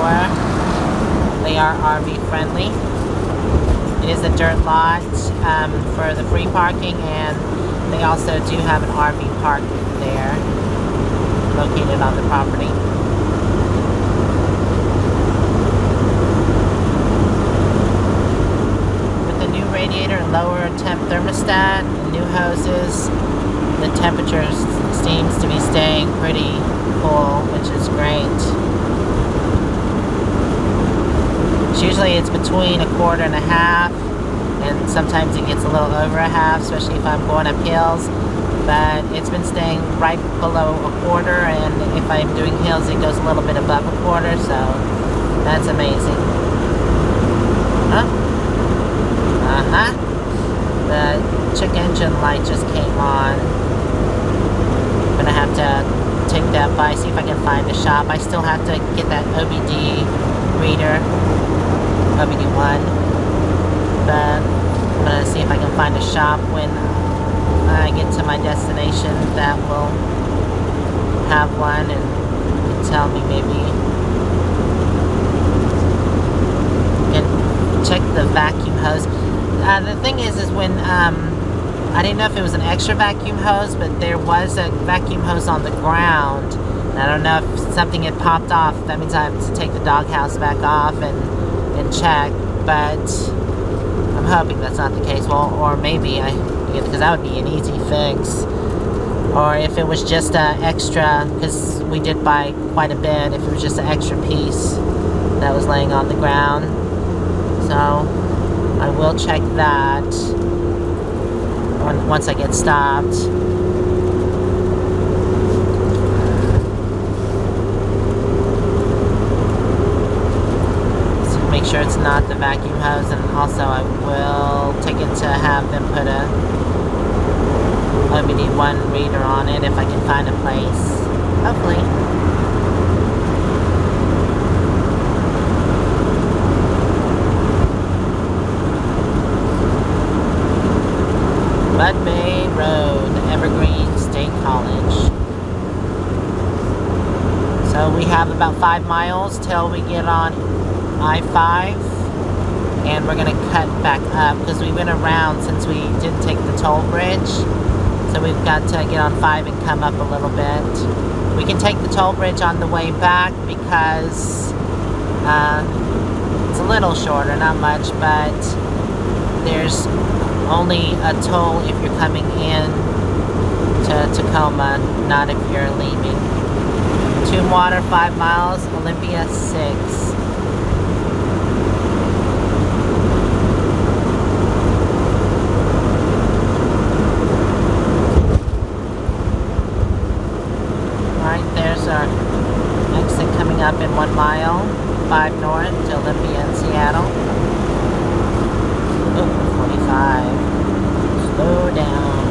sure they are RV friendly. It is a dirt lot for the free parking, and they also do have an RV park there located on the property. With the new radiator and lower temp thermostat and new hoses, the temperature seems to be staying pretty cool, which is great. Usually it's between 1/4 and 1/2, and sometimes it gets a little over 1/2, especially if I'm going up hills. But it's been staying right below 1/4, and if I'm doing hills, it goes a little bit above 1/4, so that's amazing. Huh? Uh-huh. The check engine light just came on. I'm gonna have to take that by, see if I can find a shop. I still have to get that OBD reader, OBD1, but I'm gonna see if I can find a shop when I get to my destination that will have one and tell me maybe. And check the vacuum hose. The thing is when I didn't know if it was an extra vacuum hose, but there was a vacuum hose on the ground. And I don't know if something had popped off. That means I have to take the doghouse back off and check. But I'm hoping that's not the case. Well, or maybe because that would be an easy fix. Or if it was just an extra, because we did buy quite a bit. If it was just an extra piece that was laying on the ground. So I will check that once I get stopped. So make sure it's not the vacuum hose, and also I will take it to have them put a OBD1 reader on it if I can find a place. Hopefully. Bud Bay Road, Evergreen State College. So we have about 5 miles till we get on I-5, and we're gonna cut back up because we went around since we didn't take the toll bridge. So we've got to get on 5 and come up a little bit. We can take the toll bridge on the way back because it's a little shorter, not much, but there's only a toll if you're coming in to Tacoma, not if you're leaving. Tombwater 5 miles, Olympia 6. Alright, there's our exit coming up in 1 mile, 5 north to Olympia and Seattle. Oh, 45. Slow down.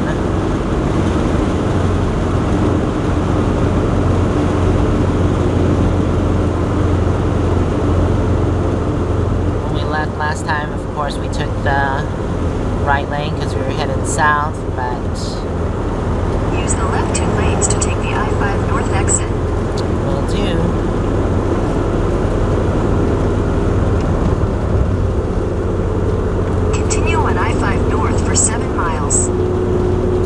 When we left last time, of course, we took the right lane because we were headed south, but use the left 2 lanes to take the I-5 north exit. Will do. I-5 north for 7 miles.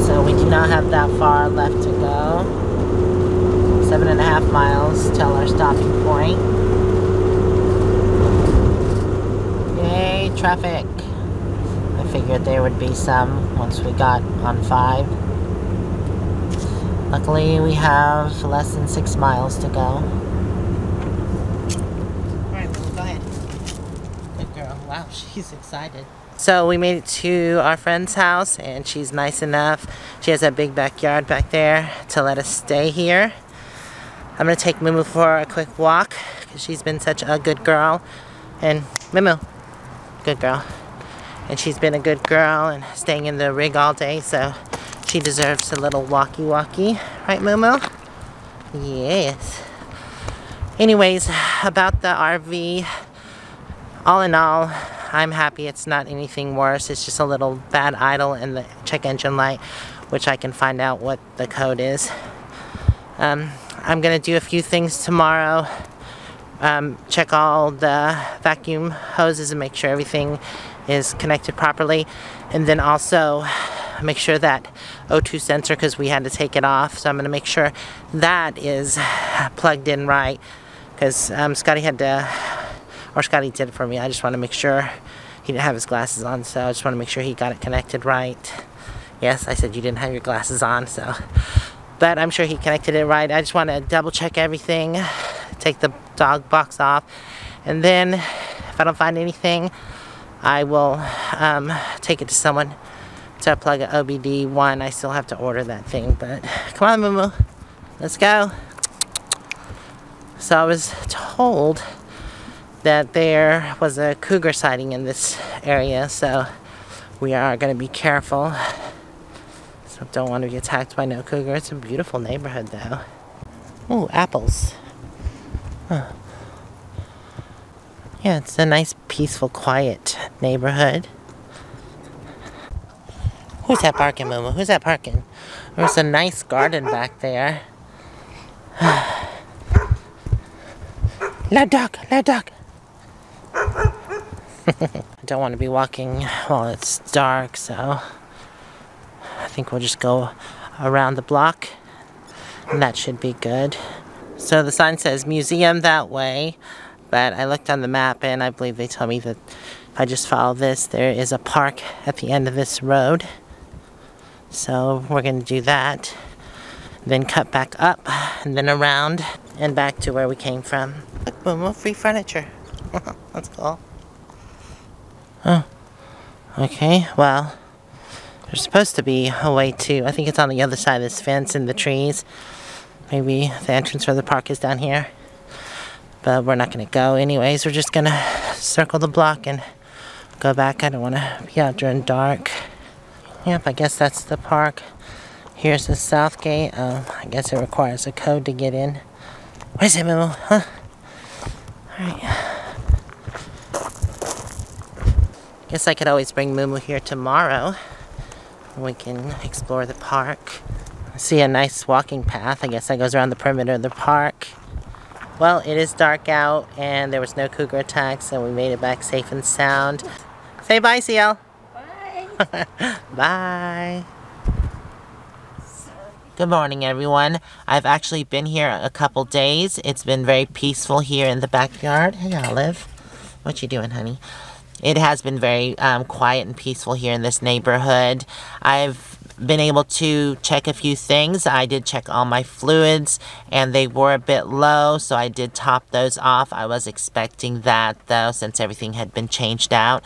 So we do not have that far left to go. 7.5 miles till our stopping point. Yay, traffic. I figured there would be some once we got on 5. Luckily we have less than 6 miles to go. Alright, well, go ahead. Good girl. Wow, she's excited. So we made it to our friend's house, and she's nice enough. She has a big backyard back there to let us stay here. I'm going to take Mumu for a quick walk because she's been such a good girl. And Mumu, good girl. And she's been a good girl and staying in the rig all day, so she deserves a little walkie-walkie. Right, Mumu? Yes. Anyways, about the RV, all in all, I'm happy it's not anything worse. It's just a little bad idle in the check engine light, which I can find out what the code is. I'm going to do a few things tomorrow. check all the vacuum hoses and make sure everything is connected properly, and then also make sure that O2 sensor, because we had to take it off, so I'm going to make sure that is plugged in right, because Scotty did it for me. I just want to make sure he didn't have his glasses on, so I just want to make sure he got it connected right. Yes, I said you didn't have your glasses on, so, but I'm sure he connected it right. I just want to double check everything, take the dog box off, and then if I don't find anything, I will take it to someone to plug an OBD1. I still have to order that thing, but come on, Moo Moo, let's go. So I was told that there was a cougar sighting in this area, so we are going to be careful. So don't want to be attacked by no cougar. It's a beautiful neighborhood, though. Ooh, apples. Huh. Yeah, it's a nice, peaceful, quiet neighborhood. Who's that barking, Moo Moo? Who's that barking? There's a nice garden back there. Loud dog, loud dog. I don't want to be walking while it's dark, so I think we'll just go around the block, and that should be good. So the sign says museum that way, but I looked on the map and I believe they told me that if I just follow this, there is a park at the end of this road. So we're going to do that, then cut back up, and then around, and back to where we came from. Look, Momo, free furniture. That's cool. Oh, okay, well, there's supposed to be a way to, I think it's on the other side of this fence in the trees. Maybe the entrance for the park is down here. But we're not going to go anyways. We're just going to circle the block and go back. I don't want to be out during dark. Yep, I guess that's the park. Here's the south gate. I guess it requires a code to get in. What is it, Momo? Huh? Alright. Guess I could always bring Moo Moo here tomorrow. We can explore the park. I see a nice walking path. I guess that goes around the perimeter of the park. Well, it is dark out and there was no cougar attack, so we made it back safe and sound. Say bye, CL. Bye. Bye. Good morning, everyone. I've actually been here a couple days. It's been very peaceful here in the backyard. Hey, Olive. What you doing, honey? It has been very quiet and peaceful here in this neighborhood. I've been able to check a few things. I did check all my fluids and they were a bit low, so I did top those off. I was expecting that though, since everything had been changed out.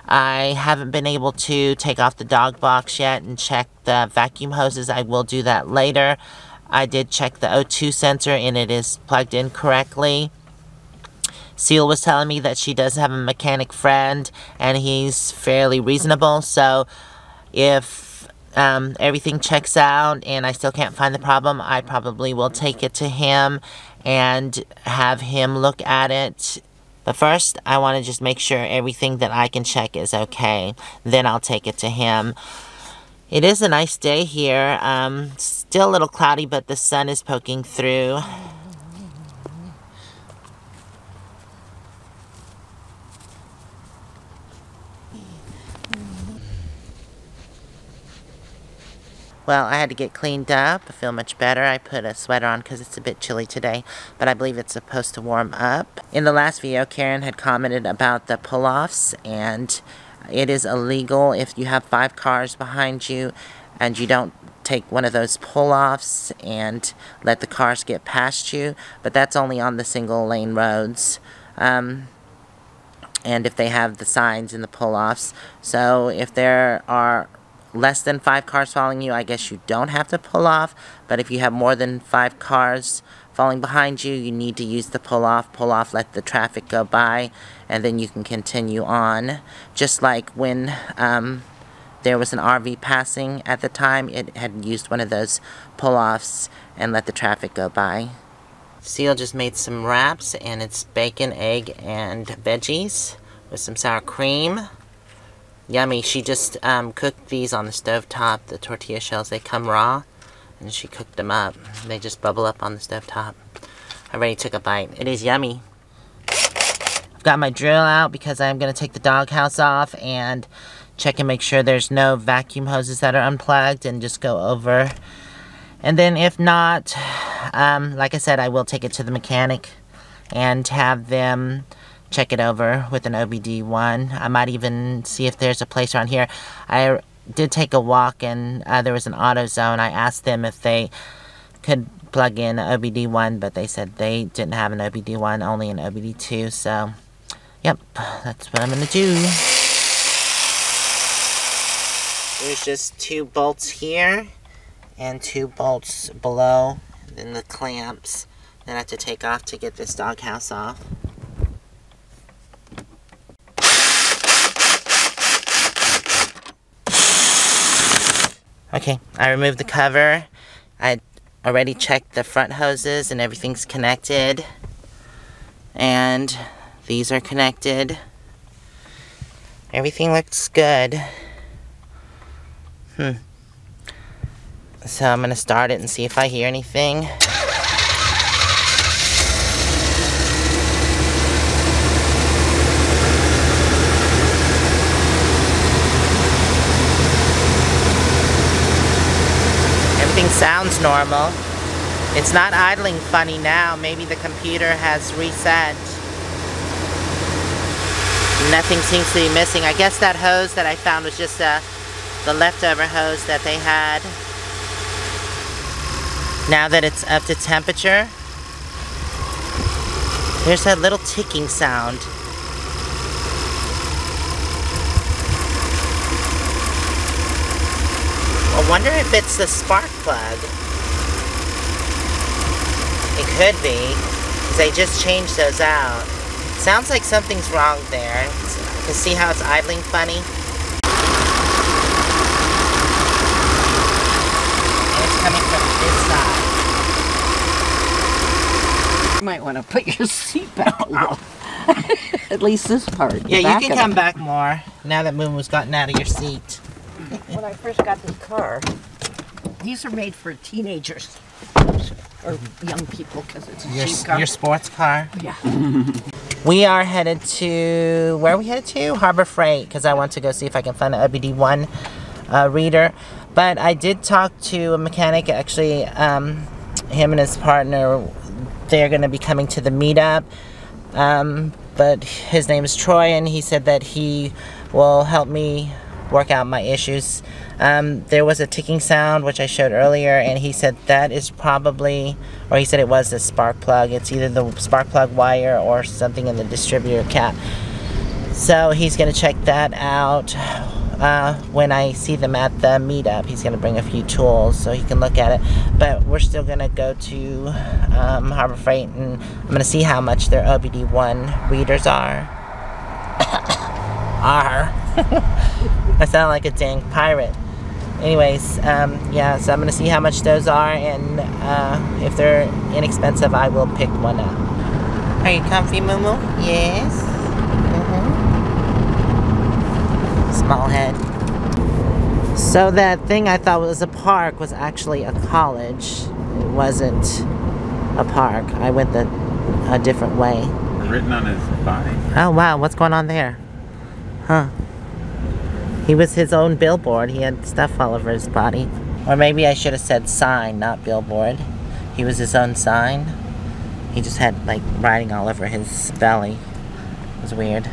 I haven't been able to take off the dog box yet and check the vacuum hoses. I will do that later. I did check the O2 sensor and it is plugged in correctly. Seal was telling me that she does have a mechanic friend and he's fairly reasonable, so if everything checks out and I still can't find the problem, I probably will take it to him and have him look at it. But first, I want to just make sure everything that I can check is okay. Then I'll take it to him. It is a nice day here. Still a little cloudy, but the sun is poking through. Well, I had to get cleaned up. I feel much better. I put a sweater on because it's a bit chilly today, but I believe it's supposed to warm up. In the last video, Karen had commented about the pull-offs, and it is illegal if you have 5 cars behind you and you don't take one of those pull-offs and let the cars get past you, but that's only on the single-lane roads. And if they have the signs in the pull-offs. So if there are less than 5 cars following you, I guess you don't have to pull off. But if you have more than 5 cars falling behind you, you need to use the pull off, let the traffic go by, and then you can continue on. Just like when there was an RV passing at the time, it had used one of those pull offs and let the traffic go by. Seal just made some wraps, and it's bacon, egg, and veggies with some sour cream. Yummy. She just cooked these on the stove top, the tortilla shells. They come raw, and she cooked them up. They just bubble up on the stove top. I already took a bite. It is yummy. got my drill out because I'm going to take the doghouse off and check and make sure there's no vacuum hoses that are unplugged and just go over. And then if not, like I said, I will take it to the mechanic and have them check it over with an OBD1. I might even see if there's a place around here. I did take a walk and there was an AutoZone. I asked them if they could plug in an OBD1, but they said they didn't have an OBD1, only an OBD2. So, yep, that's what I'm going to do. There's just 2 bolts here and 2 bolts below, and then the clamps that I have to take off to get this doghouse off. Okay, I removed the cover. I already checked the front hoses and everything's connected. And these are connected. Everything looks good. So I'm going to start it and see if I hear anything. Everything sounds normal. It's not idling funny now. Maybe the computer has reset. Nothing seems to be missing. I guess that hose that I found was just the leftover hose that they had. Now that it's up to temperature, there's that little ticking sound. I wonder if it's the spark plug. It could be, because they just changed those out. Sounds like something's wrong there. You can see how it's idling funny. And it's coming from this side. You might want to put your seatbelt on. At least this part. Yeah, you can come back more now that Moon was gotten out of your seat. When I first got this car, these are made for teenagers or young people because it's a cheap car. Your sports car? Yeah. We are headed to, where are we headed to? Harbor Freight, because I want to go see if I can find an OBD1 reader. But I did talk to a mechanic, actually, him and his partner, they're going to be coming to the meetup. But his name is Troy, and he said that he will help me work out my issues. There was a ticking sound, which I showed earlier, and he said that is probably, or he said it was the spark plug. It's either the spark plug wire or something in the distributor cap. So he's going to check that out when I see them at the meetup. He's going to bring a few tools so he can look at it. But we're still going to go to Harbor Freight, and I'm going to see how much their OBD1 readers are. I sound like a dang pirate. Anyways, yeah, so I'm going to see how much those are, and if they're inexpensive, I will pick one up. Are you comfy, Moo Moo? Yes. Small head. So that thing I thought was a park was actually a college. It wasn't a park. I went a different way. Written on his body. Oh, wow. What's going on there? Huh. He was his own billboard. He had stuff all over his body. Or maybe I should have said sign, not billboard. He was his own sign. He just had, like, writing all over his belly. It was weird.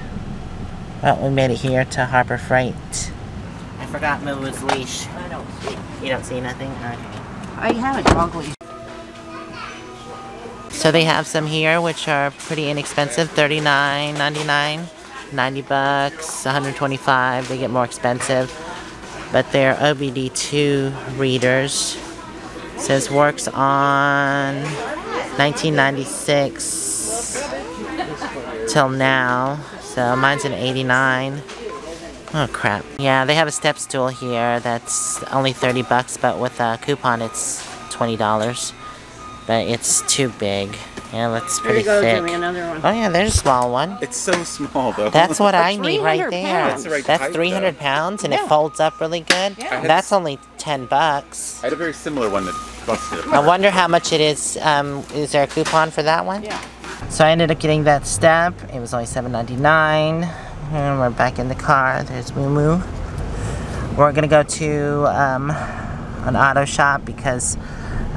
Well, we made it here to Harbor Freight. I forgot Moo's leash. I don't see. You don't see nothing? Okay. I have a dog leash. So they have some here, which are pretty inexpensive. $39.99. 90 bucks, 125, they get more expensive, but they're OBD2 readers. It says works on 1996 till now, so mine's an 89. Oh crap. Yeah, they have a step stool here that's only 30 bucks, but with a coupon it's $20. But it's too big. Yeah, that's pretty There you go, thick. Jimmy, another one. Oh yeah, there's a small one. It's so small though. That's what I need right 300 there. pounds. That's 300 pounds, and it Yeah. folds up really good. Yeah. That's only 10 bucks. I had a very similar one that busted. I wonder how much it is. Is there a coupon for that one? Yeah. So I ended up getting that step. It was only $7.99. And we're back in the car. There's Moo Moo. We're gonna go to an auto shop because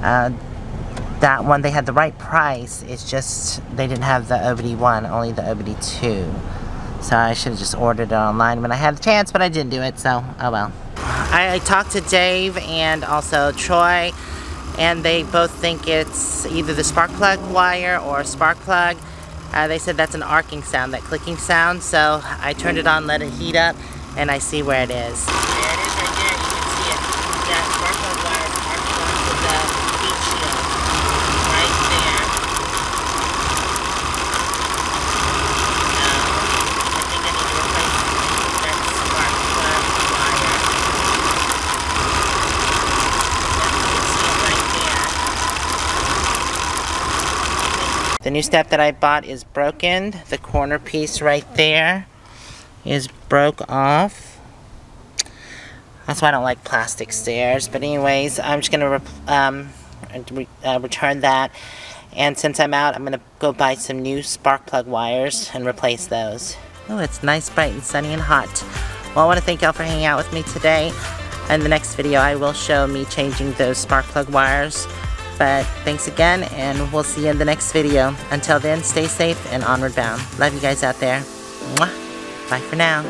that one, they had the right price. It's just they didn't have the OBD1, only the OBD2. So I should have just ordered it online when I had the chance, but I didn't do it, so oh well. I talked to Dave and also Troy, and they both think it's either the spark plug wire or spark plug. They said that's an arcing sound, that clicking sound, so I turned it on, let it heat up, and I see where it is. There it is right there, you can see it. That spark plug wire is arcing onto the heat shield. Right there. So, I think I need to replace that spark plug wire. The new step that I bought is broken. The corner piece right there is broke off. That's why I don't like plastic stairs. But anyways, I'm just going to return that. And since I'm out, I'm going to go buy some new spark plug wires and replace those. Oh, it's nice, bright, and sunny, and hot. Well, I want to thank y'all for hanging out with me today. In the next video, I will show me changing those spark plug wires. But thanks again, and we'll see you in the next video. Until then, stay safe and onward bound. Love you guys out there. Mwah. Bye for now.